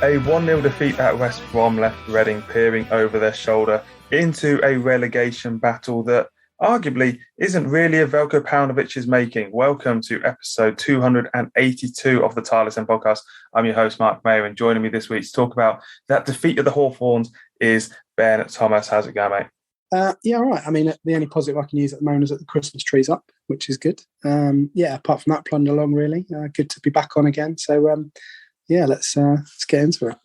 A 1-0 defeat at West Brom left Reading peering over their shoulder into a relegation battle that arguably isn't really of Veljko Paunovic's making. Welcome to episode 282 of the Tilehurst End podcast. I'm your host, Marc Mayer, and joining me this week to talk about that defeat of the Hawthorns is Ben Thomas. How's it going, mate? Yeah, all right. I mean, the only positive I can use at the moment is that the Christmas tree's up, which is good. Apart from that, plodding along really. Good to be back on again. So, let's get into it.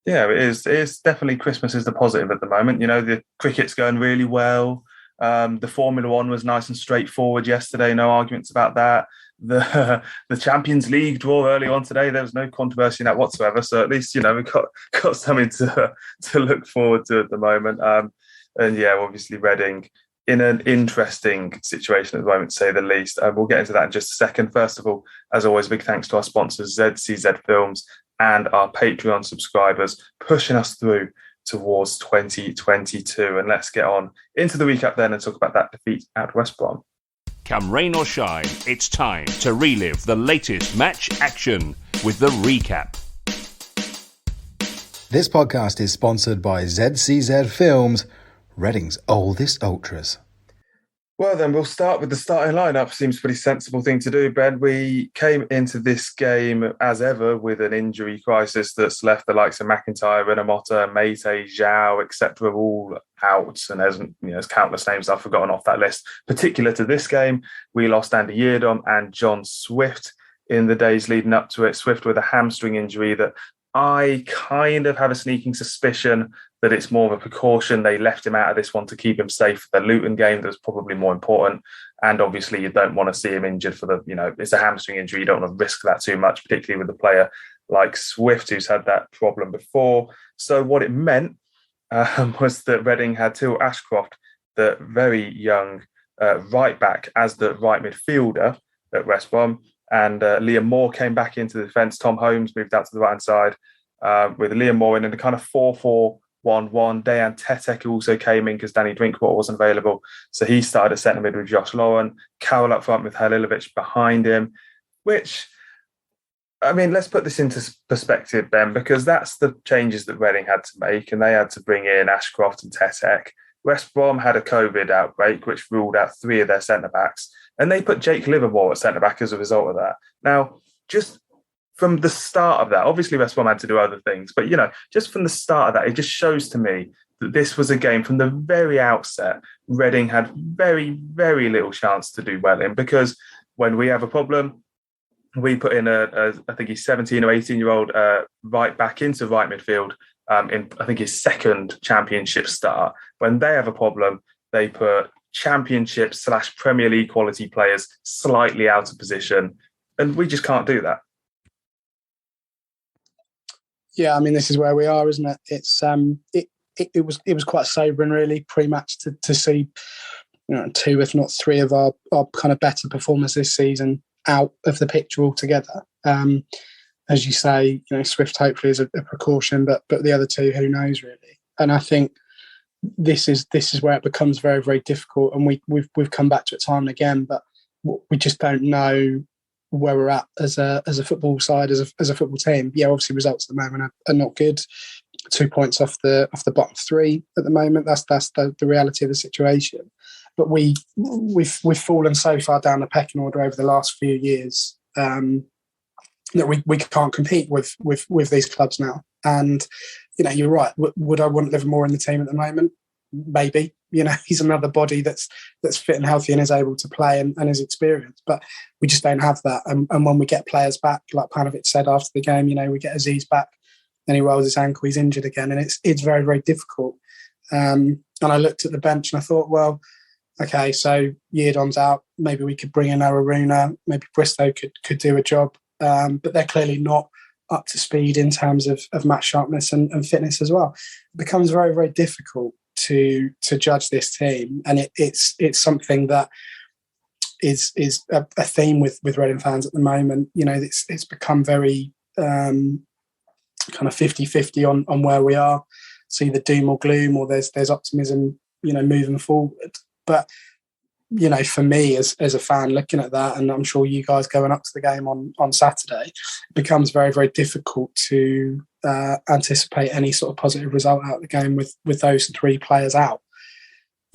Yeah, it is. It's definitely Christmas is the positive at the moment. You know, the cricket's going really well. The Formula One was nice and straightforward yesterday. No arguments about that. The Champions League draw early on today, there was no controversy in that whatsoever. So at least, you know, we've got something to look forward to at the moment. And yeah, obviously Reading in an interesting situation at the moment, to say the least. We'll get into that in just a second. First of all, as always, big thanks to our sponsors, ZCZ Films, and our Patreon subscribers, pushing us through towards 2022. And let's get on into the recap then and talk about that defeat at West Brom. Come rain or shine, it's time to relive the latest match action with the recap. This podcast is sponsored by ZCZ Films, Reading's oldest ultras. Well, then we'll start with the starting lineup. Seems a pretty sensible thing to do, Ben. We came into this game, as ever, with an injury crisis that's left the likes of McIntyre, Renamotta, Mate, Zhao, etc. all out. And there's countless names I've forgotten off that list. Particular to this game, we lost Andy Yiadom and John Swift in the days leading up to it. Swift with a hamstring injury that I kind of have a sneaking suspicion that it's more of a precaution. They left him out of this one to keep him safe for the Luton game. That was probably more important. And obviously you don't want to see him injured for it's a hamstring injury. You don't want to risk that too much, particularly with a player like Swift, who's had that problem before. So what it meant was that Reading had Till Ashcroft, the very young right back, as the right midfielder at West Brom. And Liam Moore came back into the defence. Tom Holmes moved out to the right-hand side with Liam Moore in a kind of 4-4-1-1. Dejan Tetek also came in because Danny Drinkwater wasn't available. So he started at centre mid with Josh Lauren. Carroll up front with Halilovic behind him, which, I mean, let's put this into perspective, Ben, because that's the changes that Reading had to make, and they had to bring in Ashcroft and Tetek. West Brom had a COVID outbreak, which ruled out 3 of their centre-backs. And they put Jake Livermore at centre-back as a result of that. Now, just from the start of that, obviously West Brom had to do other things, but, just from the start of that, it just shows to me that this was a game from the very outset Reading had very, very little chance to do well in, because when we have a problem, we put in I think he's 17 or 18-year-old right back into right midfield in, I think, his second championship start. When they have a problem, they put Championship / Premier League quality players slightly out of position, and we just can't do that. Yeah, I mean, this is where we are, isn't it? It's it was quite sobering, really, pre-match to see 2, if not 3 of our kind of better performers this season out of the picture altogether. As you say, Swift hopefully is a precaution, but the other 2, who knows really? And I think this is where it becomes very, very difficult, and we've come back to it time and again, but we just don't know where we're at as a football side, as a football team. Yeah, obviously results at the moment are not good. 2 points off the bottom 3 at the moment. That's the reality of the situation. But we've fallen so far down the pecking order over the last few years that we can't compete with these clubs now. And you're right. Would I want Livermore in the team at the moment? Maybe. He's another body that's fit and healthy and is able to play and is experienced. But we just don't have that. And when we get players back, like Paunovic said after the game, we get Aziz back, and he rolls his ankle, he's injured again, and it's very, very difficult. And I looked at the bench and I thought, well, okay, so Yiadom's out. Maybe we could bring in Aruna. Maybe Bristow could do a job. But they're clearly not up to speed in terms of match sharpness and fitness as well. It becomes very, very difficult to judge this team, and it's something that is a theme with Reading fans at the moment. It's become very kind of 50-50 on where we are. It's either doom or gloom, or there's optimism, moving forward. But for me as a fan looking at that, and I'm sure you guys going up to the game on Saturday, it becomes very, very difficult to anticipate any sort of positive result out of the game with those three players out.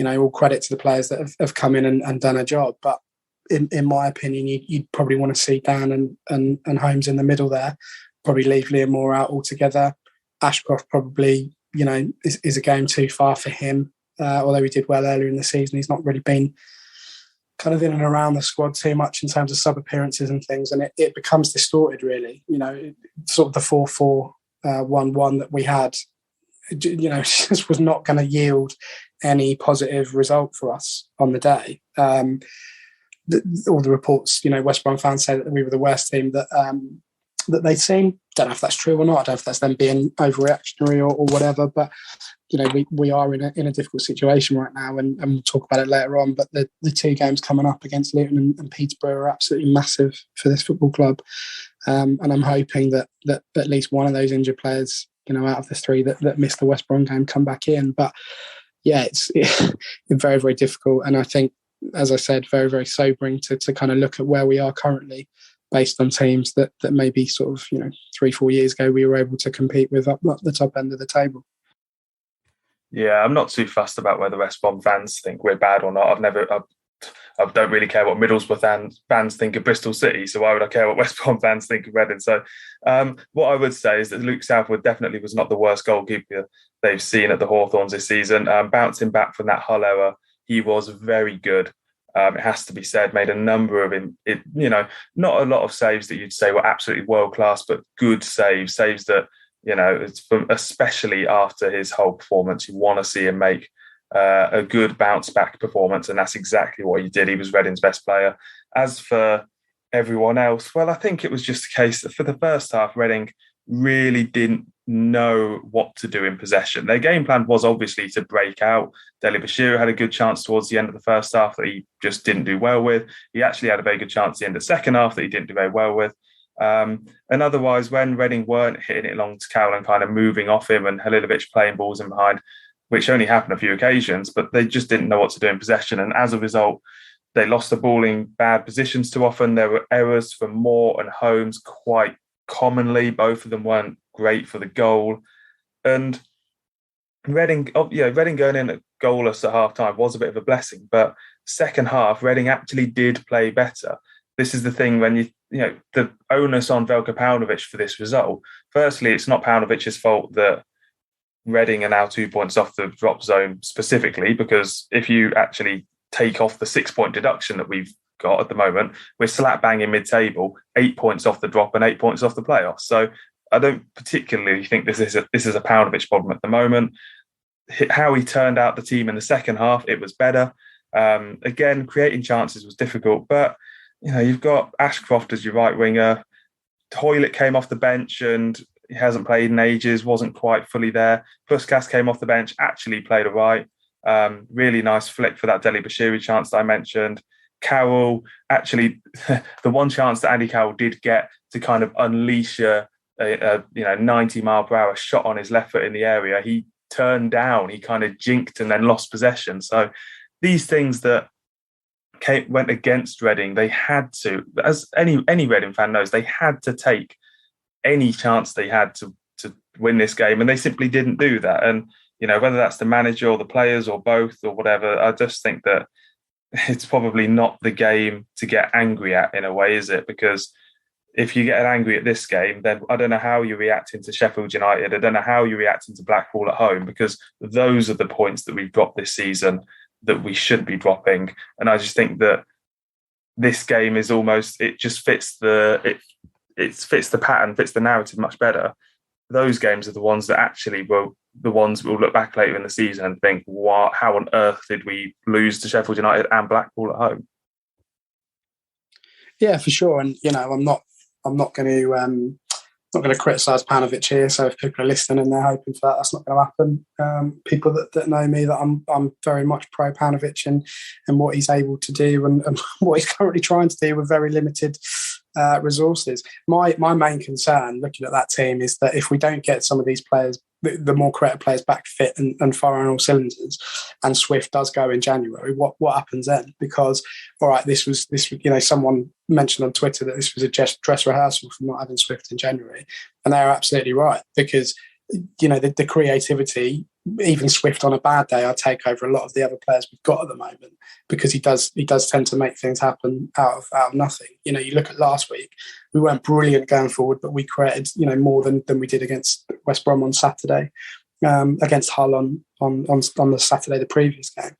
All credit to the players that have come in and done a job. But in my opinion, you'd probably want to see Dan and Holmes in the middle there, probably leave Liam Moore out altogether. Ashcroft probably, is a game too far for him. Although he did well earlier in the season, he's not really been kind of in and around the squad too much in terms of sub appearances and things, and it becomes distorted really. Sort of the 4-4-1-1 that we had, just was not going to yield any positive result for us on the day. All the reports, West Brom fans say that we were the worst team that they'd seen. Don't know if that's true or not. I don't know if that's them being overreactionary or whatever, but we are in a difficult situation right now, and we'll talk about it later on. But the two games coming up against Luton and Peterborough are absolutely massive for this football club, and I'm hoping that at least one of those injured players, out of the three that missed the West Brom game, come back in. But yeah, it's very, very difficult, and I think, as I said, very, very sobering to kind of look at where we are currently, based on teams that maybe sort of 3-4 years ago we were able to compete with up the top end of the table. Yeah, I'm not too fussed about whether West Brom fans think we're bad or not. I don't really care what Middlesbrough fans think of Bristol City, so why would I care what West Brom fans think of Reading? So what I would say is that Luke Southwood definitely was not the worst goalkeeper they've seen at the Hawthorns this season. Bouncing back from that Hull error, he was very good. It has to be said, made a number of not a lot of saves that you'd say were absolutely world-class, but good saves that, it's especially after his whole performance, you want to see him make a good bounce-back performance, and that's exactly what he did. He was Reading's best player. As for everyone else, well, I think it was just a case that for the first half, Reading really didn't know what to do in possession. Their game plan was obviously to break out. Dele Bashiru had a good chance towards the end of the first half that he just didn't do well with. He actually had a very good chance at the end of the second half that he didn't do very well with. And otherwise, when Reading weren't hitting it along to Cowell and kind of moving off him, and Halilovic playing balls in behind, which only happened a few occasions, but they just didn't know what to do in possession. And as a result, they lost the ball in bad positions too often. There were errors from Moore and Holmes quite commonly. Both of them weren't great for the goal. And Reading going in at goalless at half-time was a bit of a blessing. But second half, Reading actually did play better. This is the thing when the onus on Veljko Paunovic for this result. Firstly, it's not Paunovic's fault that Reading are now 2 points off the drop zone specifically, because if you actually take off the 6-point deduction that we've got at the moment, we're slap bang in mid-table, 8 points off the drop and 8 points off the playoffs. So I don't particularly think this is a Paunovic problem at the moment. How he turned out the team in the second half, it was better. Again, creating chances was difficult, but you've got Ashcroft as your right winger. Hoylett came off the bench and he hasn't played in ages, wasn't quite fully there. Puskas came off the bench, actually played all right. Really nice flick for that Dele Bashiru chance that I mentioned. Cowell, actually, the one chance that Andy Cowell did get to kind of unleash a 90-mile-per-hour shot on his left foot in the area, he turned down, he kind of jinked and then lost possession. So these things that went against Reading, they had to, as any Reading fan knows, they had to take any chance they had to win this game, and they simply didn't do that. And whether that's the manager or the players or both or whatever, I just think that it's probably not the game to get angry at in a way, is it? Because if you get angry at this game, then I don't know how you're reacting to Sheffield United. I don't know how you're reacting to Blackpool at home, because those are the points that we've dropped this season that we should be dropping. And I just think that this game is almost, it just fits it fits the pattern, fits the narrative much better. Those games are the ones that actually will the ones we'll look back later in the season and think, "What? How on earth did we lose to Sheffield United and Blackpool at home?" Yeah, for sure. And I'm not going to criticise Paunovic here. So if people are listening and they're hoping for that, that's not going to happen. People that know me, that I'm very much pro Paunovic and what he's able to do and what he's currently trying to do with very limited resources. My main concern looking at that team is that if we don't get some of these players the more creative players back fit and fire on all cylinders, and Swift does go in January, what happens then? Because, all right, this was someone mentioned on Twitter that this was a dress rehearsal for not having Swift in January, and they are absolutely right, because the creativity, even Swift on a bad day, I take over a lot of the other players we've got at the moment, because he does tend to make things happen out of nothing. You look at last week, we weren't brilliant going forward, but we created more than we did against West Brom on Saturday, against Hull on the Saturday the previous game.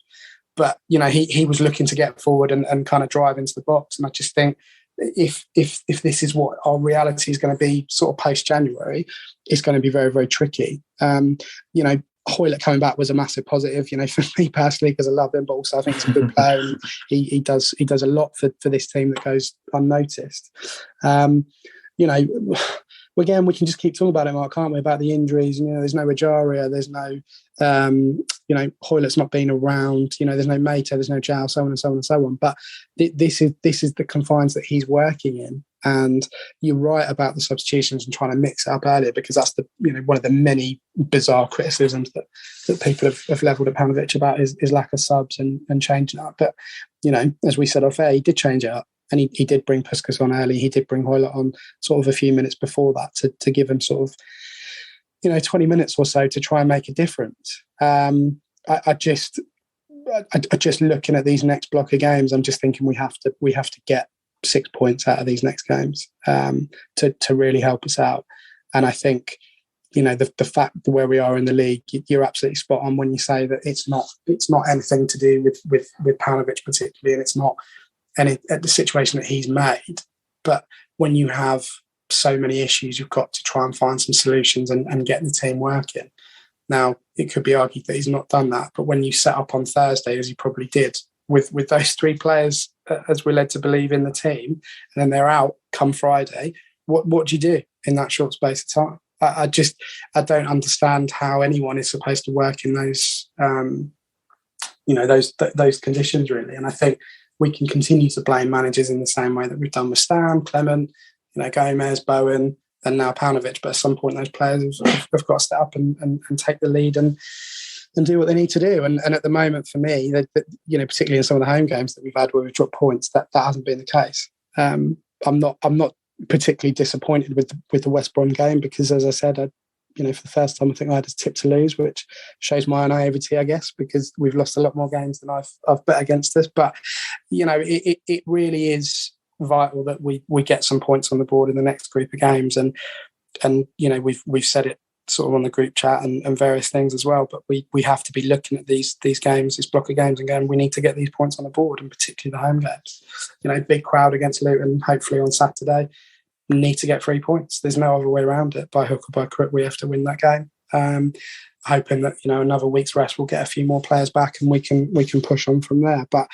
But he was looking to get forward and kind of drive into the box, and I just think, if this is what our reality is going to be sort of post-January, it's going to be very, very tricky. Hoylett coming back was a massive positive, for me personally, because I love him, but also I think he's a good player, and he does a lot for this team that goes unnoticed. Again, we can just keep talking about it, Mark, can't we? About the injuries. There's no Ejaria, there's no, Hoylett's not been around. There's no Mate, there's no Jow, so on and so on and so on. But this is the confines that he's working in. And you're right about the substitutions and trying to mix it up earlier, because that's one of the many bizarre criticisms that people have levelled at Paunovic about is lack of subs and changing it up. But as we said off air, he did change it up. And he did bring Puskas on early. He did bring Hoylett on sort of a few minutes before that to give him sort of, 20 minutes or so to try and make a difference. I just looking at these next block of games, I'm just thinking we have to get 6 points out of these next games to really help us out. And I think, the fact where we are in the league, you're absolutely spot on when you say that it's not anything to do with Paunovic particularly, and it's not the situation that he's made. But when you have so many issues, you've got to try and find some solutions and get the team working. Now, it could be argued that he's not done that, but when you set up on Thursday, as he probably did, with those three players, as we're led to believe, in the team, and then they're out come Friday, what do you do in that short space of time? I don't understand how anyone is supposed to work in those those conditions, really. And I think we can continue to blame managers in the same way that we've done with Stam, Clement, Gomez, Bowen, and now Paunovic. But at some point, those players have got to step up and take the lead and do what they need to do. And at the moment, for me, particularly in some of the home games that we've had where we've dropped points, that hasn't been the case. I'm not particularly disappointed with the West Brom game, because, as I said, for the first time, I think I had a tip to lose, which shows my naivety, I guess, because we've lost a lot more games than I've bet against us. But it really is vital that we get some points on the board in the next group of games, and we've said it sort of on the group chat and various things as well. But we have to be looking at these games, this block of games, and going, we need to get these points on the board, and particularly the home games. Big crowd against Luton, hopefully on Saturday. Need to get 3 points. There's no other way around it. By hook or by crook, we have to win that game. Hoping that another week's rest will get a few more players back and we can push on from there. But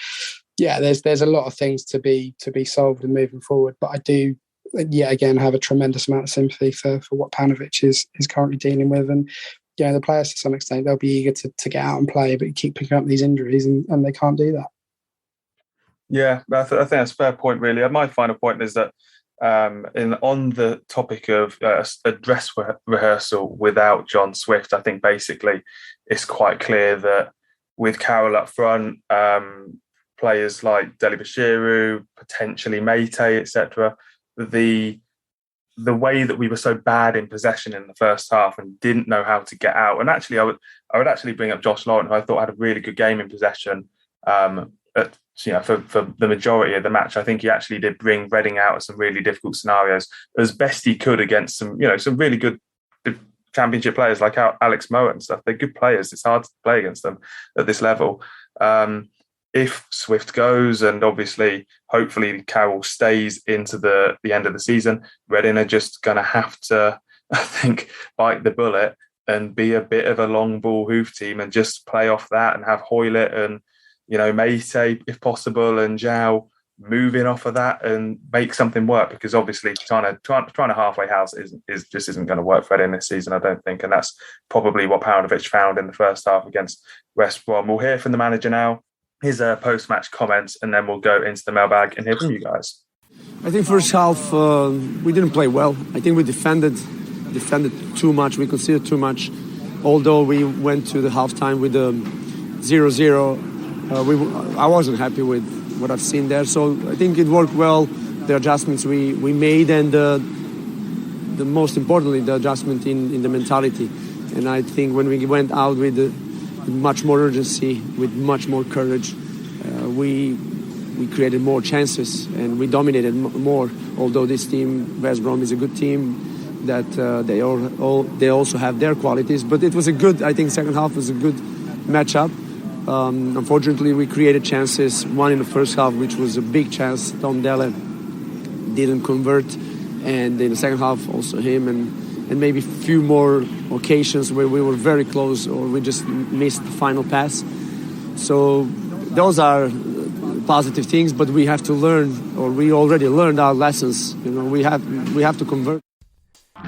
yeah, there's a lot of things to be solved and moving forward. But I do, again, have a tremendous amount of sympathy for what Paunovic is currently dealing with. And the players, to some extent, they'll be eager to get out and play, but you keep picking up these injuries and they can't do that. Yeah, I think that's a fair point, really. My final point is that on the topic of a dress rehearsal without John Swift, I think basically it's quite clear that with Carroll up front, players like Deli Bashiru, potentially Mate, etc., the way that we were so bad in possession in the first half and didn't know how to get out. And actually, I would actually bring up Josh Lawrence, who I thought had a really good game in possession. For the majority of the match, I think he actually did bring Reading out of some really difficult scenarios as best he could against some really good Championship players like Alex Mowatt and stuff. They're good players. It's hard to play against them at this level. If Swift goes, and obviously, hopefully, Carroll stays into the end of the season, Reading are just going to have to, I think, bite the bullet and be a bit of a long ball hoof team and just play off that and have Hoylett and Mate, if possible, and Jow moving off of that and make something work, because obviously trying a halfway house isn't going to work for Reading this season, I don't think, and that's probably what Paunovic found in the first half against West Brom. We'll hear from the manager now, his post-match comments, and then we'll go into the mailbag and hear from you guys. I think first half we didn't play well. I think we defended too much. We conceded too much. although we went to the halftime with a 0-0, I wasn't happy with what I've seen there. So I think it worked well, the adjustments we made, and the most importantly, the adjustment in the mentality. And I think when we went out with much more urgency, with much more courage, we created more chances and we dominated more. Although this team, West Brom, is a good team, that they also have their qualities. But it was I think second half was a good matchup. Unfortunately, we created chances. One in the first half, which was a big chance. Tom Dele didn't convert, and in the second half, also him, and maybe a few more occasions where we were very close or we just missed the final pass. So those are positive things, but we have to learn, or we already learned our lessons. We have to convert.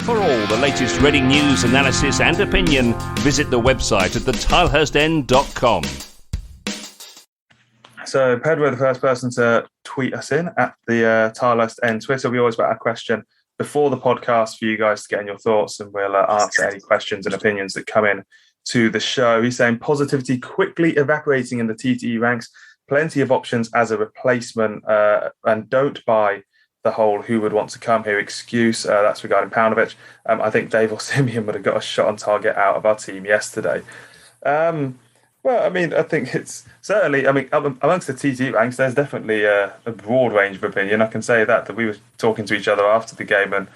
For all the latest Reading news, analysis and opinion, visit the website at thetilehurstend.com. So, Ped, we're the first person to tweet us in at the Tilehurst End Twitter. We always put our question before the podcast for you guys to get in your thoughts, and we'll answer any questions and opinions that come in to the show. He's saying positivity quickly evaporating in the TTE ranks, plenty of options as a replacement, and don't buy the whole who would want to come here excuse. That's regarding Paunovic. I think Dave or Simeon would have got a shot on target out of our team yesterday. Well, I mean, I think it's certainly, amongst the TT ranks, there's definitely a broad range of opinion. I can say that we were talking to each other after the game, and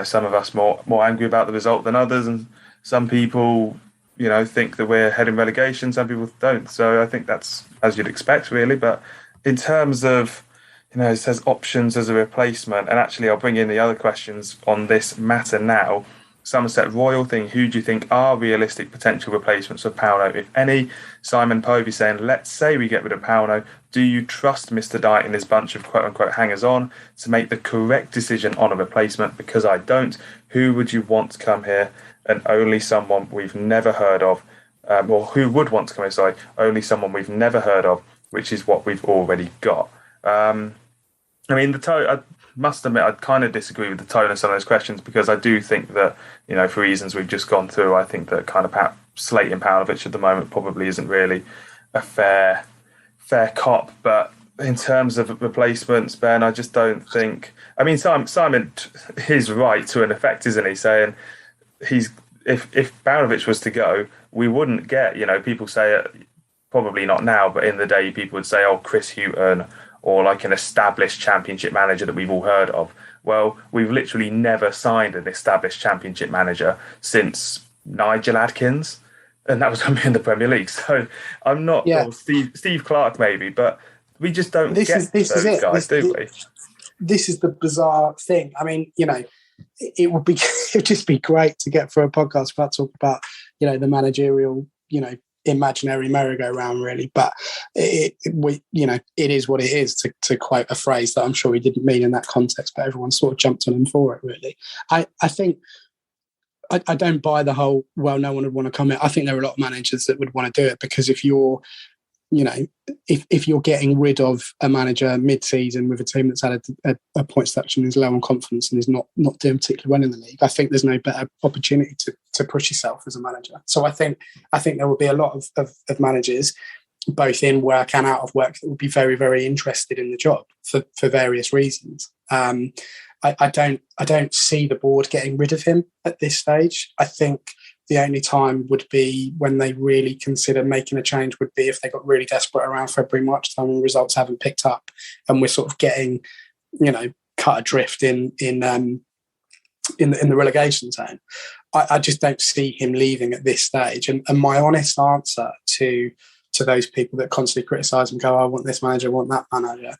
some of us more angry about the result than others, and some people think that we're heading relegation, some people don't. So I think that's as you'd expect, really. But in terms of it says options as a replacement, and actually I'll bring in the other questions on this matter now. Somerset Royal thing, who do you think are realistic potential replacements for Pauno, if any? Simon Povey saying, let's say we get rid of Pauno, do you trust Mr. Dyke and his bunch of quote-unquote hangers-on to make the correct decision on a replacement? Because I don't. Who would you want to come here? And only someone we've never heard of, or who would want to come here, sorry, only someone we've never heard of, which is what we've already got. I must admit, I kind of disagree with the tone of some of those questions, because I do think that, for reasons we've just gone through, I think that kind of slating Paunovic at the moment probably isn't really a fair cop. But in terms of replacements, Ben, I just don't think. I mean, Simon is right to an effect, isn't he? Saying if Paunovic was to go, we wouldn't get. People say it, probably not now, but in the day, people would say, "Oh, Chris Hughton," or like an established championship manager that we've all heard of. Well, we've literally never signed an established championship manager since Nigel Adkins, and that was when we were in the Premier League. So I'm not, or Steve Clark maybe, but we just don't get those guys, do we? This is the bizarre thing. I mean, it would just be great to get for a podcast about talk about, the managerial, imaginary merry-go-round, really, but it is what it is, to quote a phrase that I'm sure he didn't mean in that context, but everyone sort of jumped on him for it, really. I think I don't buy the whole, well, no one would want to come in. I think there are a lot of managers that would want to do it, because if you're if you're getting rid of a manager mid-season with a team that's had a point deduction, is low on confidence, and is not doing particularly well in the league, I think there's no better opportunity to push yourself as a manager. So I think there will be a lot of managers, both in work and out of work, that would be very, very interested in the job for various reasons. I don't see the board getting rid of him at this stage. I think the only time would be when they really consider making a change would be if they got really desperate around February, March time, and results haven't picked up, and we're sort of getting, cut adrift in the relegation zone. I just don't see him leaving at this stage. And my honest answer to those people that constantly criticise and go, I want this manager, I want that manager,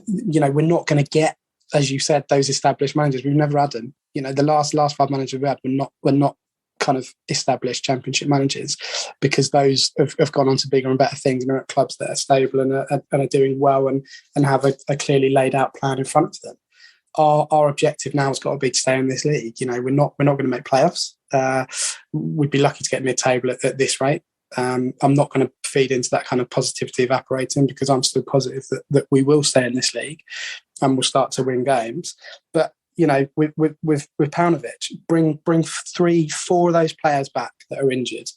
we're not going to get, as you said, those established managers. We've never had them. The last 5 managers we had were not kind of established championship managers, because those have gone on to bigger and better things and are at clubs that are stable and are doing well and have a clearly laid out plan in front of them. Our objective now has got to be to stay in this league. We're not going to make playoffs. We'd be lucky to get mid-table at this rate. I'm not going to feed into that kind of positivity evaporating, because I'm still positive that we will stay in this league and we'll start to win games. But with Paunovic, bring 3-4 of those players back that are injured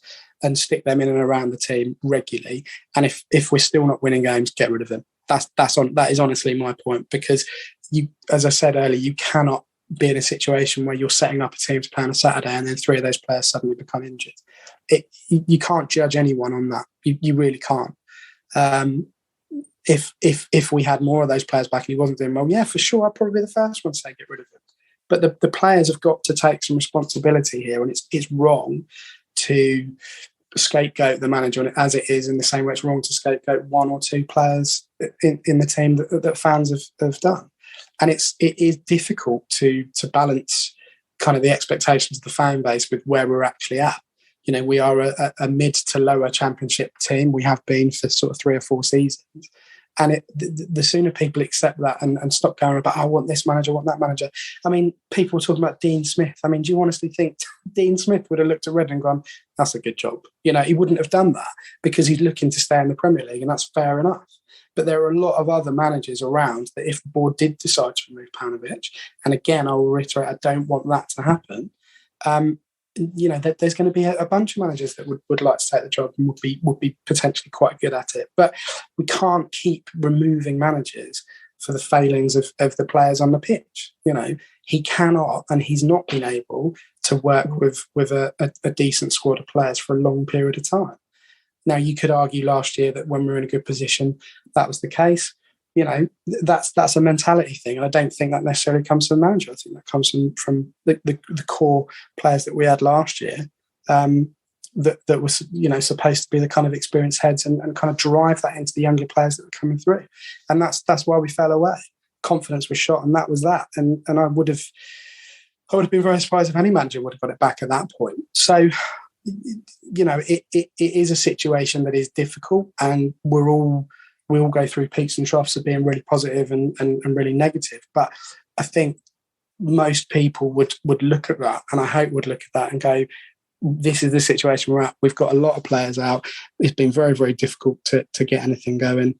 and stick them in and around the team regularly. And if we're still not winning games, get rid of them. That is honestly my point, because you, as I said earlier, you cannot be in a situation where you're setting up a team to play on a Saturday and then 3 of those players suddenly become injured. You can't judge anyone on that. You really can't. If we had more of those players back and he wasn't doing well, yeah, for sure, I'd probably be the first one to say get rid of him. But the players have got to take some responsibility here, and it's wrong to scapegoat the manager as it is, in the same way it's wrong to scapegoat 1 or 2 players in the team that fans have done. And it is difficult to balance kind of the expectations of the fan base with where we're actually at. We are a mid to lower championship team. We have been for sort of 3 or 4 seasons. And the sooner people accept that and stop going about, I want this manager, I want that manager. I mean, people were talking about Dean Smith. I mean, do you honestly think Dean Smith would have looked at Reading and gone, that's a good job? He wouldn't have done that, because he's looking to stay in the Premier League, and that's fair enough. But there are a lot of other managers around that, if the board did decide to remove Paunovic, and again, I will reiterate, I don't want that to happen, there's going to be a bunch of managers that would like to take the job and would be potentially quite good at it. But we can't keep removing managers for the failings of the players on the pitch. He cannot, and he's not been able to work with a decent squad of players for a long period of time. Now, you could argue last year that when we were in a good position, that was the case. That's a mentality thing. And I don't think that necessarily comes from the manager. I think that comes from the core players that we had last year, that was, supposed to be the kind of experienced heads and kind of drive that into the younger players that were coming through. And that's why we fell away. Confidence was shot, and that was that. And I would have been very surprised if any manager would have got it back at that point. So, it is a situation that is difficult, and we all go through peaks and troughs of being really positive and really negative. But I think most people would look at that, and I hope would look at that and go, this is the situation we're at. We've got a lot of players out. It's been very, very difficult to get anything going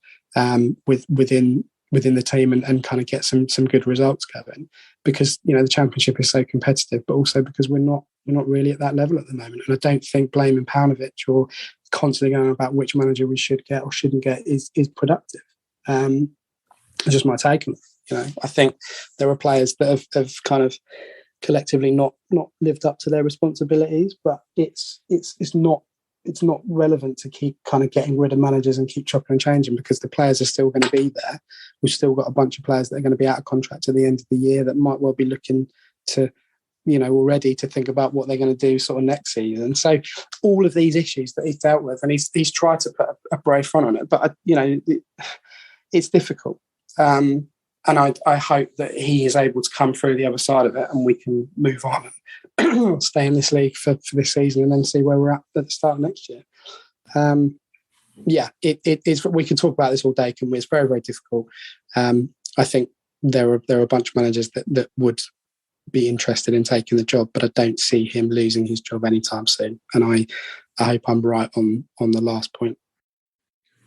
within the team and kind of get some good results going, because the championship is so competitive, but also because we're not really at that level at the moment. And I don't think blaming Paunovic or constantly going on about which manager we should get or shouldn't get is productive. It's just my take on it. I think there are players that have kind of collectively not lived up to their responsibilities, but it's not relevant to keep kind of getting rid of managers and keep chopping and changing, because the players are still going to be there. We've still got a bunch of players that are going to be out of contract at the end of the year that might well be looking to, already to think about what they're going to do sort of next season. So all of these issues that he's dealt with, and he's tried to put a brave front on it, but it's difficult. And I hope that he is able to come through the other side of it, and we can move on and stay in this league for this season, and then see where we're at the start of next year. It is. We can talk about this all day, can we? It's very, very difficult. I think there are a bunch of managers that would be interested in taking the job, but I don't see him losing his job anytime soon. And I hope I'm right on the last point.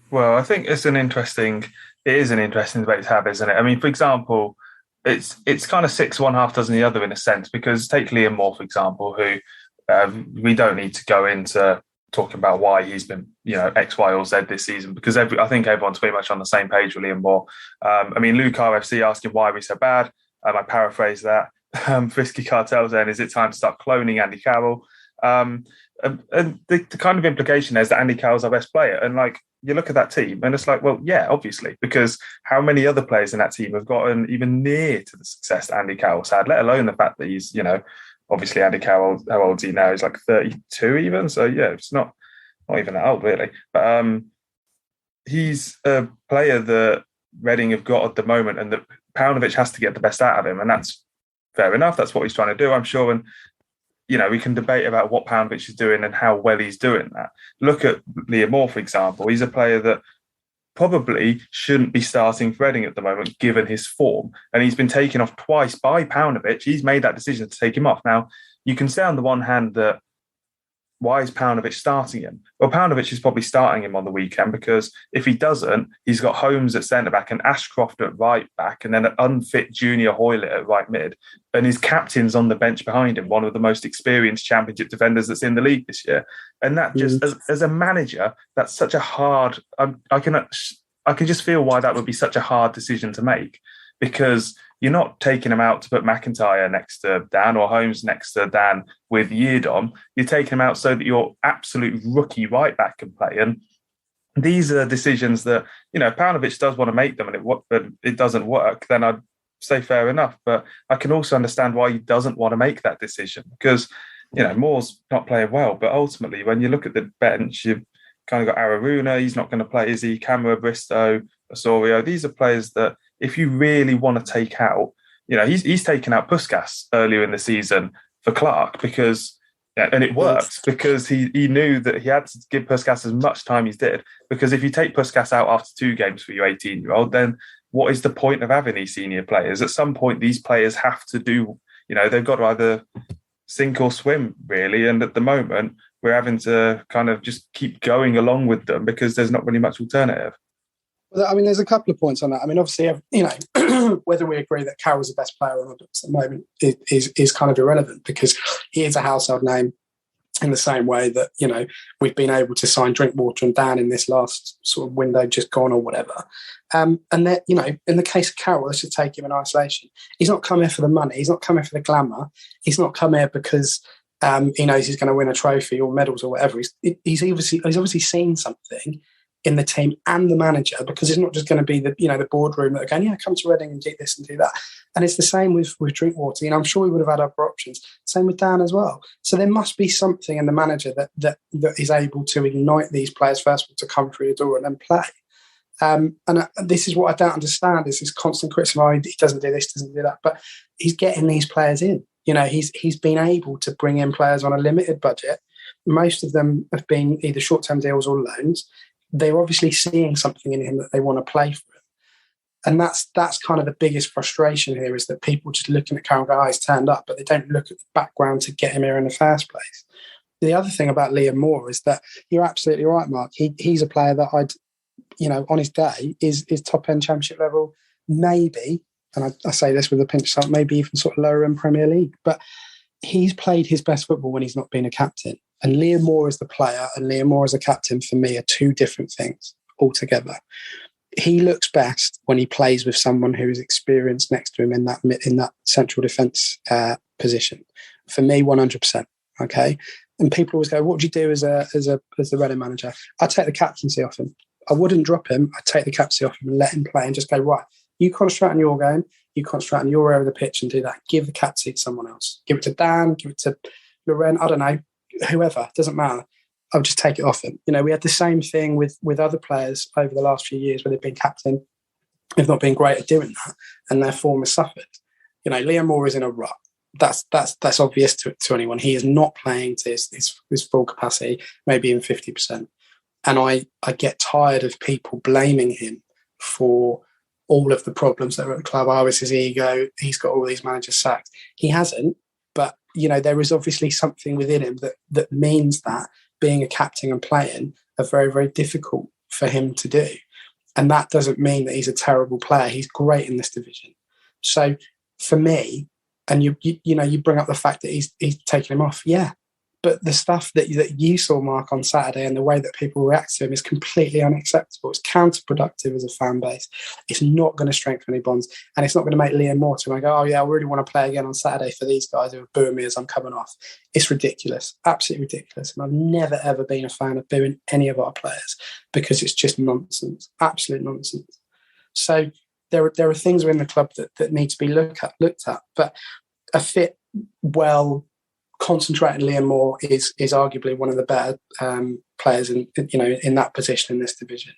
Well, I think it is an interesting debate to have, isn't it? I mean, for example, it's kind of 6 one, half dozen the other in a sense, because take Liam Moore, for example, who we don't need to go into talking about why he's been, X, Y, or Z this season, because I think everyone's pretty much on the same page with Liam Moore. Luke RFC asking why we're so bad. I paraphrase that. Frisky Cartel saying, is it time to start cloning Andy Carroll? And the kind of implication is that Andy Carroll's our best player. And you look at that team and it's like, well, yeah, obviously, because how many other players in that team have gotten even near to the success that Andy Carroll's had, let alone the fact that he's, obviously Andy Carroll, how old is he now? He's like 32 even. So yeah, it's not even that old really. But he's a player that Reading have got at the moment, and that Paunovic has to get the best out of him. And that's fair enough. That's what he's trying to do, I'm sure. And, we can debate about what Paunovic is doing and how well he's doing that. Look at Liam Moore, for example. He's a player that probably shouldn't be starting for Reading at the moment, given his form. And he's been taken off twice by Paunovic. He's made that decision to take him off. Now, you can say on the one hand that why is Paunovic starting him? Well, Paunovic is probably starting him on the weekend because if he doesn't, he's got Holmes at centre-back and Ashcroft at right-back and then an unfit Junior Hoylett at right-mid. And his captain's on the bench behind him, one of the most experienced Championship defenders that's in the league this year. And that just, as a manager, that's such a hard... I can just feel why that would be such a hard decision to make, because you're not taking him out to put McIntyre next to Dan or Holmes next to Dan with Yiadom. You're taking him out so that your absolute rookie right back can play. And these are decisions that, if Paunovic does want to make them and it doesn't work, then I'd say fair enough. But I can also understand why he doesn't want to make that decision because, Moore's not playing well. But ultimately, when you look at the bench, you've kind of got Araruna, he's not going to play, is he? Camera, Bristow, Osorio. These are players that, if you really want to take out, he's taken out Puskas earlier in the season for Clark and it worked because he knew that he had to give Puskas as much time as he did. Because if you take Puskas out after 2 games for your 18-year-old, then what is the point of having these senior players? At some point, these players have to do, they've got to either sink or swim, really. And at the moment, we're having to kind of just keep going along with them because there's not really much alternative. Well, I mean, there's a couple of points on that. I mean, obviously, whether we agree that Carroll's the best player or not at the moment is kind of irrelevant because he is a household name in the same way that, we've been able to sign Drinkwater and Dan in this last sort of window just gone or whatever. And that, in the case of Carroll, let's just take him in isolation. He's not come here for the money. He's not come here for the glamour. He's not come here because he knows he's going to win a trophy or medals or whatever. He's obviously seen something in the team and the manager, because it's not just going to be the boardroom that are going, come to Reading and do this and do that. And it's the same with Drinkwater. I'm sure we would have had other options. Same with Dan as well. So there must be something in the manager that is able to ignite these players first of all to come through the door and then play. And this is what I don't understand is this constant criticism. He doesn't do this, doesn't do that, but he's getting these players in. He's been able to bring in players on a limited budget. Most of them have been either short-term deals or loans. They're obviously seeing something in him that they want to play for him. And that's kind of the biggest frustration here is that people just looking at Carroll go, he's turned up, but they don't look at the background to get him here in the first place. The other thing about Liam Moore is that you're absolutely right, Mark. He's a player that on his day is top-end Championship level, maybe, and I say this with a pinch of salt, maybe even sort of lower-end Premier League, but he's played his best football when he's not been a captain. And Liam Moore as the player and Liam Moore as a captain, for me, are two different things altogether. He looks best when he plays with someone who is experienced next to him in that central defence position. For me, 100%. Okay, and people always go, "What would you do as the Reading manager?" I'd take the captaincy off him. I wouldn't drop him. I'd take the captaincy off him and let him play and just go, right, you concentrate on your game, you concentrate on your area of the pitch and do that. Give the captaincy to someone else. Give it to Dan, give it to Loren, I don't know, whoever, doesn't matter. I'll just take it off him. We had the same thing with other players over the last few years where they've been captain, they've not been great at doing that, and their form has suffered. Liam Moore is in a rut. That's obvious to anyone. He is not playing to his full capacity, maybe even 50%. And I get tired of people blaming him for all of the problems that are at the club. Oh, it's his ego. He's got all these managers sacked. He hasn't, but there is obviously something within him that means that being a captain and playing are very, very difficult for him to do. And that doesn't mean that he's a terrible player. He's great in this division. So for me, and you bring up the fact that he's taken him off, yeah. But the stuff that you saw, Mark, on Saturday and the way that people react to him is completely unacceptable. It's counterproductive as a fan base. It's not going to strengthen any bonds. And it's not going to make Liam Moore to go, oh, yeah, I really want to play again on Saturday for these guys who are booing me as I'm coming off. It's ridiculous. Absolutely ridiculous. And I've never, ever been a fan of booing any of our players because it's just nonsense. Absolute nonsense. So there are things within the club that need to be looked at. But a fit, concentrating Liam Moore is arguably one of the better players in that position in this division,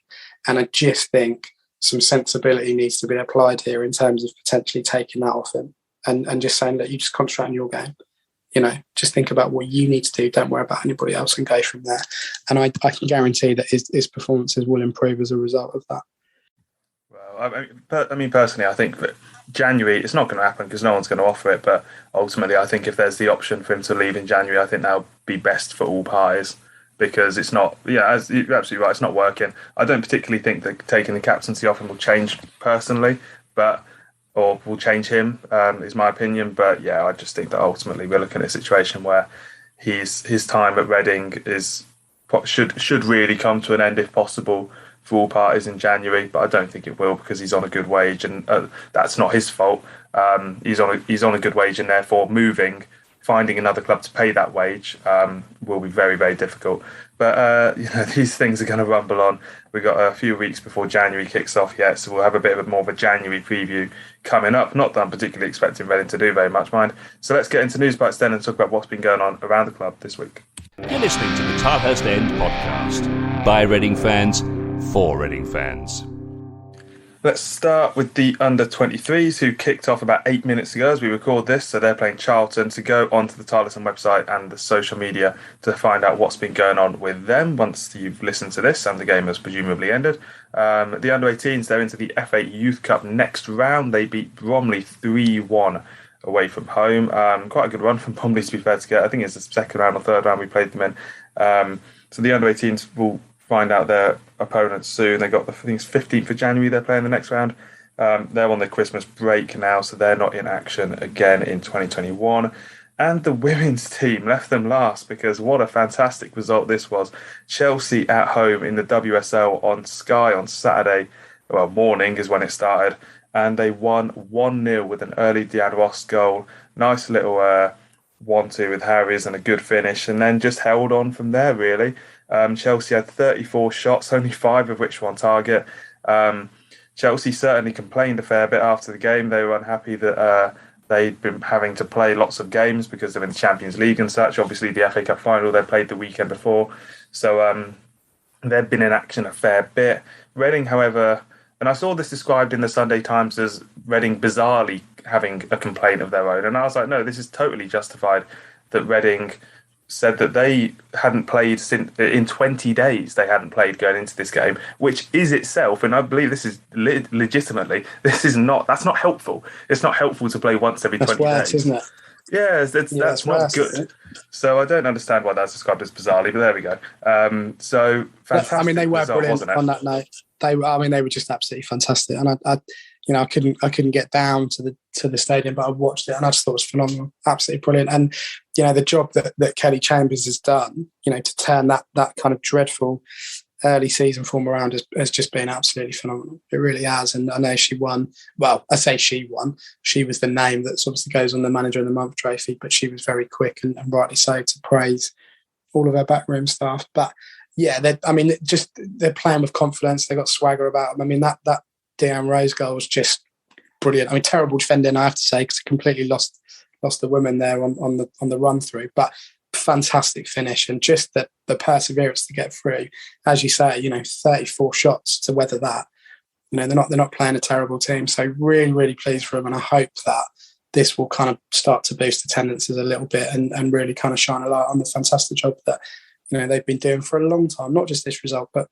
and I just think some sensibility needs to be applied here in terms of potentially taking that off him and just saying that you just concentrate on your game. Just think about what you need to do. Don't worry about anybody else and go from there. And I can guarantee that his performances will improve as a result of that. Well, I mean, personally, I think that January, it's not going to happen because no one's going to offer it. But ultimately, I think if there's the option for him to leave in January, I think that would be best for all parties, because it's not, as you're absolutely right, it's not working. I don't particularly think that taking the captaincy off him will change personally, or will change him, is my opinion. But yeah, I just think that ultimately we're looking at a situation where his time at Reading should really come to an end if possible for all parties in January, but I don't think it will, because he's on a good wage, and that's not his fault. He's on a good wage, and therefore finding another club to pay that wage will be very, very difficult. But these things are going to rumble on. We've got a few weeks before January kicks off yet, so we'll have a bit of more of a January preview coming up. Not that I'm particularly expecting Reading to do very much, mind. So let's get into Newsbites then and talk about what's been going on around the club this week. You're listening to the Tilehurst End podcast by Reading fans for Reading fans. Let's start with the under-23s, who kicked off about 8 minutes ago as we record this. So they're playing Charlton. To go onto the Tilehurst website and the social media to find out what's been going on with them once you've listened to this and the game has presumably ended. The under-18s, they're into the FA Youth Cup next round. They beat Bromley 3-1 away from home. Quite a good run from Bromley, to be fair to get. I think it's the second round or third round we played them in. So the under-18s will find out their opponents soon. They got, I think it's 15th of January they're playing the next round. They're on their Christmas break now, so they're not in action again in 2021. And the women's team left them last, because what a fantastic result this was. Chelsea at home in the WSL on Sky on Saturday, well, morning is when it started, and they won 1-0 with an early Deanne Ross goal. Nice little 1-2 with Harries and a good finish, and then just held on from there, really. Chelsea had 34 shots, only 5 of which were on target. Chelsea certainly complained a fair bit after the game. They were unhappy that they'd been having to play lots of games because they're in the Champions League and such. Obviously, the FA Cup final they played the weekend before. So they'd been in action a fair bit. Reading, however, and I saw this described in the Sunday Times as Reading bizarrely having a complaint of their own. And I was like, no, this is totally justified, that Reading said that they hadn't played in 20 days. They hadn't played going into this game, which is itself, and I believe this is legitimately, that's not helpful. It's not helpful to play once every 20 days, isn't it? Yeah, that's not good. So I don't understand why that's described as bizarrely, but there we go. So fantastic. I mean, they were result, brilliant on that night. They were just absolutely fantastic, and I couldn't get down to the stadium, but I watched it and I just thought it was phenomenal, absolutely brilliant. And the job that Kelly Chambers has done, to turn that kind of dreadful early season form around has just been absolutely phenomenal. It really has. And I know she won. Well, I say she won. She was the name that obviously goes on the Manager of the Month trophy, but she was very quick and rightly so to praise all of her backroom staff. But yeah, they're playing with confidence. They got swagger about them. I mean, that Deanne Rose goal was just brilliant. I mean, terrible defending, I have to say, because it completely lost the women there on the run through. But fantastic finish, and just the perseverance to get through. As you say, 34 shots to weather that. They're not playing a terrible team. So really, really pleased for them, and I hope that this will kind of start to boost attendances a little bit and really kind of shine a light on the fantastic job that they've been doing for a long time. Not just this result, but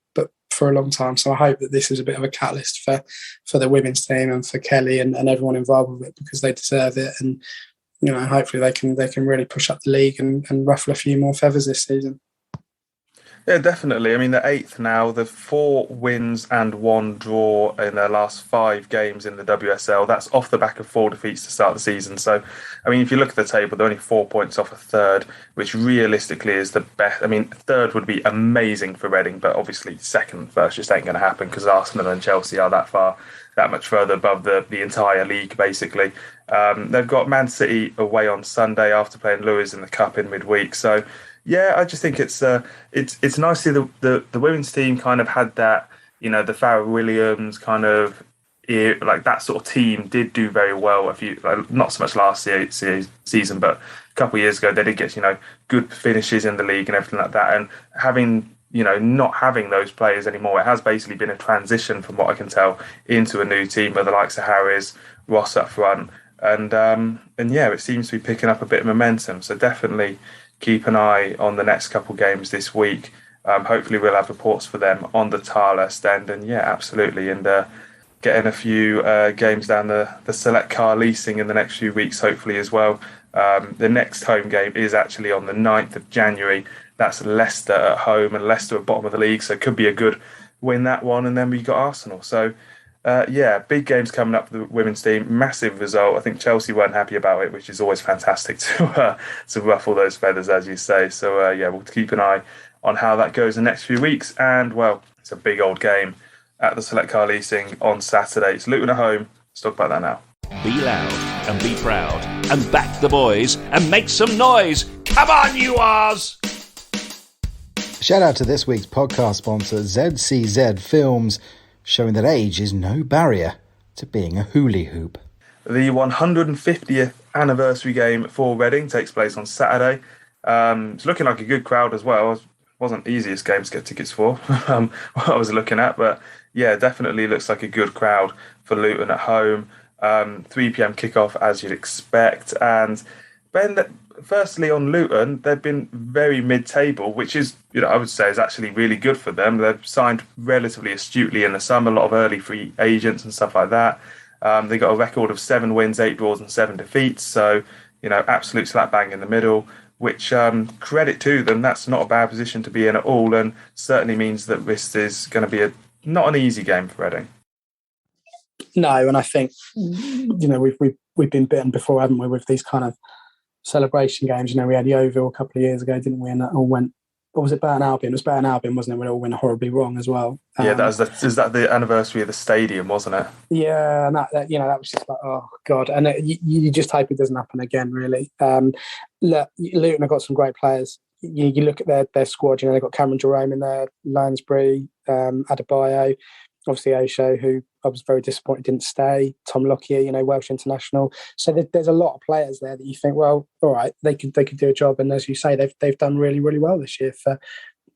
for a long time. So I hope that this is a bit of a catalyst for the women's team and for Kelly and everyone involved with it, because they deserve it. And hopefully they can really push up the league and ruffle a few more feathers this season. Yeah, definitely. I mean, they're 8th now. The 4 wins and 1 draw in their last 5 games in the WSL. That's off the back of 4 defeats to start the season. So, I mean, if you look at the table, they're only 4 points off a third, which realistically is the best. I mean, third would be amazing for Reading, but obviously second and first just ain't going to happen, because Arsenal and Chelsea are that much further above the entire league, basically. They've got Man City away on Sunday after playing Lewis in the Cup in midweek. So, yeah, I just think it's nice to see the women's team kind of had that, the Farrah Williams kind of, like that sort of team did do very well. Not so much last season, but a couple of years ago they did get, good finishes in the league and everything like that. And having, not having those players anymore, it has basically been a transition, from what I can tell, into a new team with the likes of Harris, Ross up front. And yeah, it seems to be picking up a bit of momentum. So definitely keep an eye on the next couple games this week. Hopefully we'll have reports for them on the Tilehurst End. And yeah, absolutely. And getting a few games down the select car leasing in the next few weeks, hopefully as well. The next home game is actually on the 9th of January. That's Leicester at home, and Leicester at bottom of the league, so it could be a good win, that one. And then we got Arsenal. So, big games coming up for the women's team. Massive result. I think Chelsea weren't happy about it, which is always fantastic to ruffle those feathers, as you say. So, we'll keep an eye on how that goes in the next few weeks. And, well, it's a big old game at the Select Car Leasing on Saturday. It's Luton at home. Let's talk about that now. Be loud and be proud and back the boys and make some noise. Come on, you Rs! Shout out to this week's podcast sponsor, ZCZ Films, showing that age is no barrier to being a hula hoop. The 150th anniversary game for Reading takes place on Saturday. It's looking like a good crowd as well. It wasn't the easiest game to get tickets for, what I was looking at. But yeah, definitely looks like a good crowd for Luton at home. 3 p.m. kickoff, as you'd expect. And Ben, firstly on Luton, they've been very mid-table, which is, I would say is actually really good for them. They've signed relatively astutely in the summer, a lot of early free agents and stuff like that. They got a record of 7 wins, 8 draws and 7 defeats. So, absolute slap bang in the middle, which credit to them. That's not a bad position to be in at all, and certainly means that this is going to be not an easy game for Reading. No, and I think we've been bitten before, haven't we, with these kind of celebration games? We had Yeovil a couple of years ago, didn't we? And that all went. Or was it Burton Albion? It was Burton Albion, wasn't it? When it all went horribly wrong as well. Yeah, is that the anniversary of the stadium, wasn't it? Yeah, and that was just like, oh god, and you just hope it doesn't happen again, really. Look, Luton have got some great players. You look at their squad. They've got Cameron Jerome in there, Lansbury, Adebayo, obviously Osho, who I was very disappointed didn't stay. Tom Lockyer, Welsh international. So there's a lot of players there that you think, well, all right, they could do a job. And as you say, they've done really, really well this year.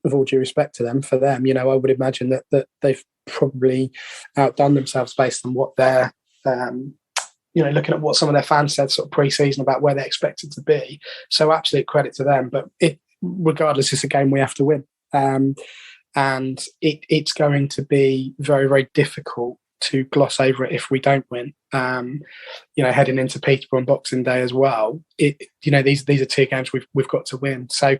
With all due respect to them, for them, I would imagine that they've probably outdone themselves based on what they're, looking at what some of their fans said sort of pre-season about where they're expected to be. So absolute credit to them. But regardless, it's a game we have to win. And it's going to be very, very difficult to gloss over it if we don't win. Heading into Peterborough and Boxing Day as well. These are 2 games we've got to win. So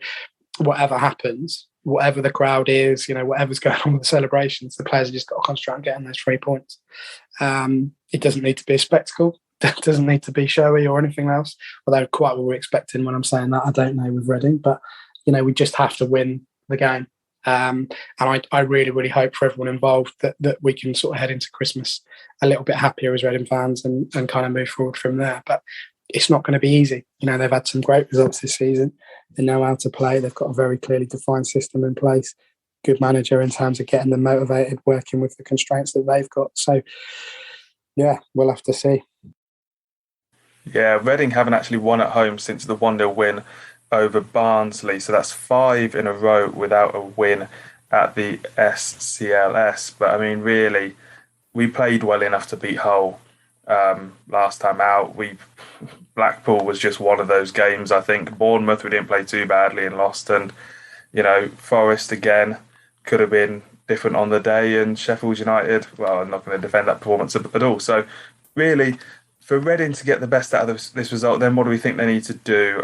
whatever happens, whatever the crowd is, whatever's going on with the celebrations, the players have just got to concentrate on getting those 3 points. It doesn't need to be a spectacle. It doesn't need to be showy or anything else. Although quite what we're expecting when I'm saying that, I don't know with Reading, but we just have to win the game. And I really, really hope for everyone involved that we can sort of head into Christmas a little bit happier as Reading fans and kind of move forward from there. But it's not going to be easy. They've had some great results this season. They know how to play. They've got a very clearly defined system in place. Good manager in terms of getting them motivated, working with the constraints that they've got. So, yeah, we'll have to see. Yeah, Reading haven't actually won at home since the 1-0 win over Barnsley, so that's 5 in a row without a win at the SCLS. But I mean, really, we played well enough to beat Hull last time out. Blackpool was just one of those games. I think Bournemouth, we didn't play too badly and lost, and Forest again could have been different on the day, and Sheffield United, well, I'm not going to defend that performance at all. So really, for Reading to get the best out of this result, then what do we think they need to do?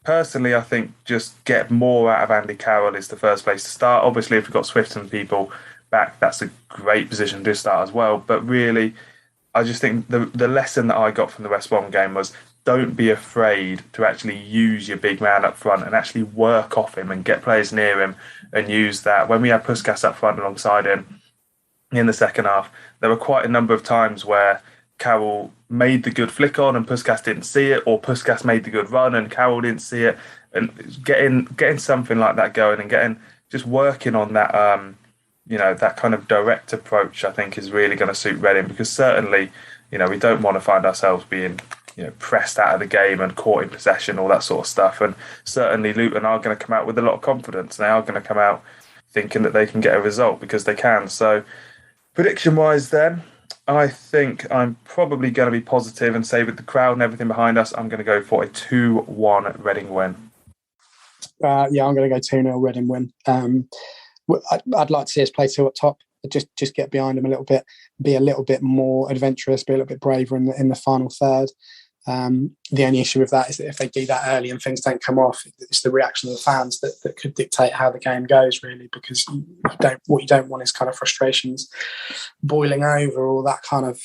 Personally, I think just get more out of Andy Carroll is the first place to start. Obviously, if we've got Swift and people back, that's a great position to start as well. But really, I just think the lesson that I got from the West Brom game was don't be afraid to actually use your big man up front and actually work off him and get players near him and use that. When we had Puskas up front alongside him in the second half, there were quite a number of times where Carroll made the good flick on and Puskas didn't see it, or Puskas made the good run and Carroll didn't see it. And getting something like that going and just working on that, that kind of direct approach, I think is really going to suit Reading, because certainly, we don't want to find ourselves being, pressed out of the game and caught in possession, all that sort of stuff. And certainly Luton are going to come out with a lot of confidence. They are going to come out thinking that they can get a result, because they can. So prediction-wise then, I think I'm probably going to be positive and say with the crowd and everything behind us, I'm going to go for a 2-1 Reading win. I'm going to go 2-0 Reading win. I'd like to see us play 2 up top. just get behind them a little bit, be a little bit more adventurous, be a little bit braver in the final third. The only issue with that is that if they do that early and things don't come off, it's the reaction of the fans that could dictate how the game goes, really, because what you don't want is kind of frustrations boiling over, or that kind of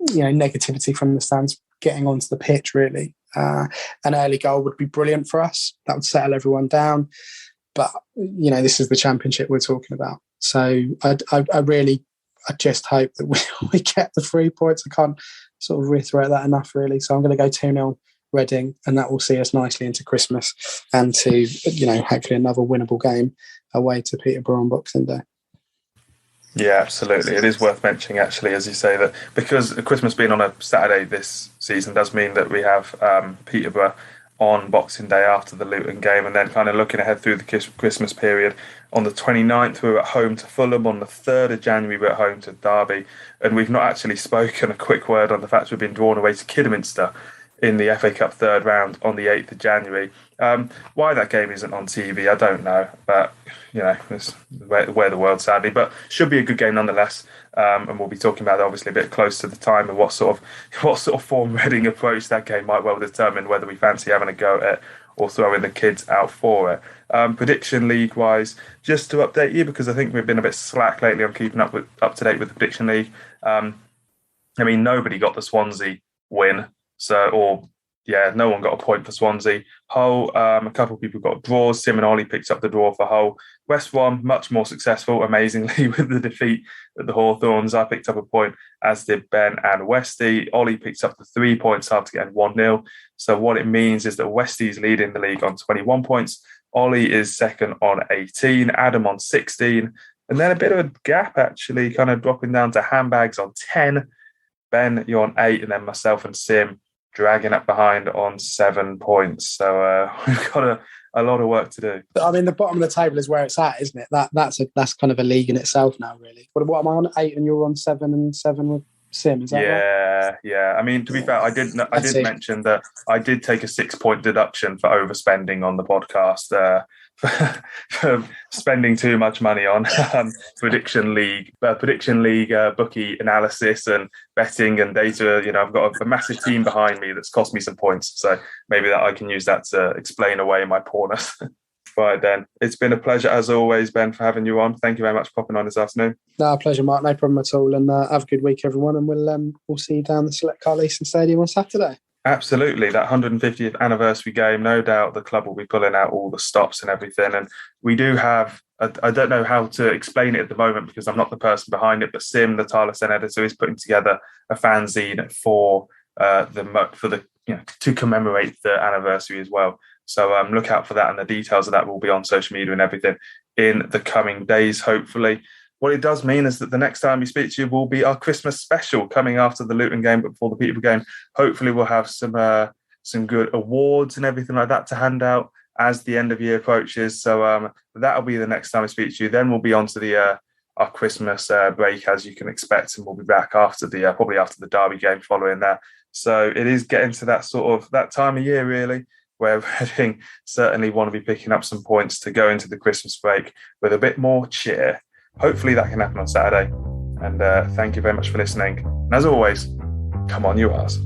negativity from the stands getting onto the pitch, really. An early goal would be brilliant for us. That would settle everyone down. But, this is the Championship we're talking about. So I just hope that we get the 3 points. I can't sort of reiterate that enough, really. So I'm going to go 2-0 Reading, and that will see us nicely into Christmas and to, hopefully another winnable game away to Peterborough on Boxing Day. Yeah, absolutely. It is worth mentioning, actually, as you say, that because Christmas being on a Saturday this season does mean that we have Peterborough on Boxing Day after the Luton game, and then kind of looking ahead through the Christmas period. On the 29th, we were at home to Fulham. On the 3rd of January, we're at home to Derby. And we've not actually spoken a quick word on the fact we've been drawn away to Kidderminster in the FA Cup third round on the 8th of January. Why that game isn't on TV, I don't know. But, it's where the world, sadly. But should be a good game nonetheless. And we'll be talking about it obviously a bit close to the time, and what sort of form Reading approach that game might well determine whether we fancy having a go at it or throwing the kids out for it. Prediction League wise, just to update you, because I think we've been a bit slack lately on keeping up to date with the Prediction League. Nobody got the Swansea win, no one got a point for Swansea. Hull, a couple of people got draws. Sim and Ollie picked up the draw for Hull. West Brom, much more successful, amazingly, with the defeat at the Hawthorns. I picked up a point, as did Ben and Westy. Ollie picked up the 3 points after getting 1-0. So what it means is that Westy's leading the league on 21 points. Ollie is second on 18. Adam on 16. And then a bit of a gap, actually, kind of dropping down to Handbags on 10. Ben, you're on 8. And then myself and Sim dragging up behind on 7 points. So we've got a lot of work to do. The bottom of the table is where it's at, isn't it? That's kind of a league in itself now, really. What am I on? 8 and you're on 7 and 7 with Sim, is that right? Yeah. To be fair, I did mention that I did take a 6-point deduction for overspending on the podcast, for spending too much money on prediction league bookie analysis and betting and data. I've got a massive team behind me that's cost me some points, so maybe that I can use that to explain away my poorness. Right then, it's been a pleasure as always, Ben, for having you on. Thank you very much for popping on this afternoon. No, pleasure, Mark. No problem at all. And have a good week, everyone. And we'll see you down the Select Car Leasing Stadium on Saturday. Absolutely, that 150th anniversary game. No doubt the club will be pulling out all the stops and everything. And we do have, I don't know how to explain it at the moment because I'm not the person behind it, but Sim, the Tilehurst End editor, is putting together a fanzine for to commemorate the anniversary as well. So look out for that, and the details of that will be on social media and everything in the coming days, hopefully. What it does mean is that the next time we speak to you will be our Christmas special coming after the Luton game, but before the Peterborough game. Hopefully we'll have some good awards and everything like that to hand out as the end of year approaches. So that'll be the next time we speak to you. Then we'll be on to our Christmas break, as you can expect, and we'll be back after probably after the Derby game following that. So it is getting to that sort of that time of year, really, where Reading certainly want to be picking up some points to go into the Christmas break with a bit more cheer. Hopefully that can happen on Saturday. And thank you very much for listening. And as always, come on, you Ars.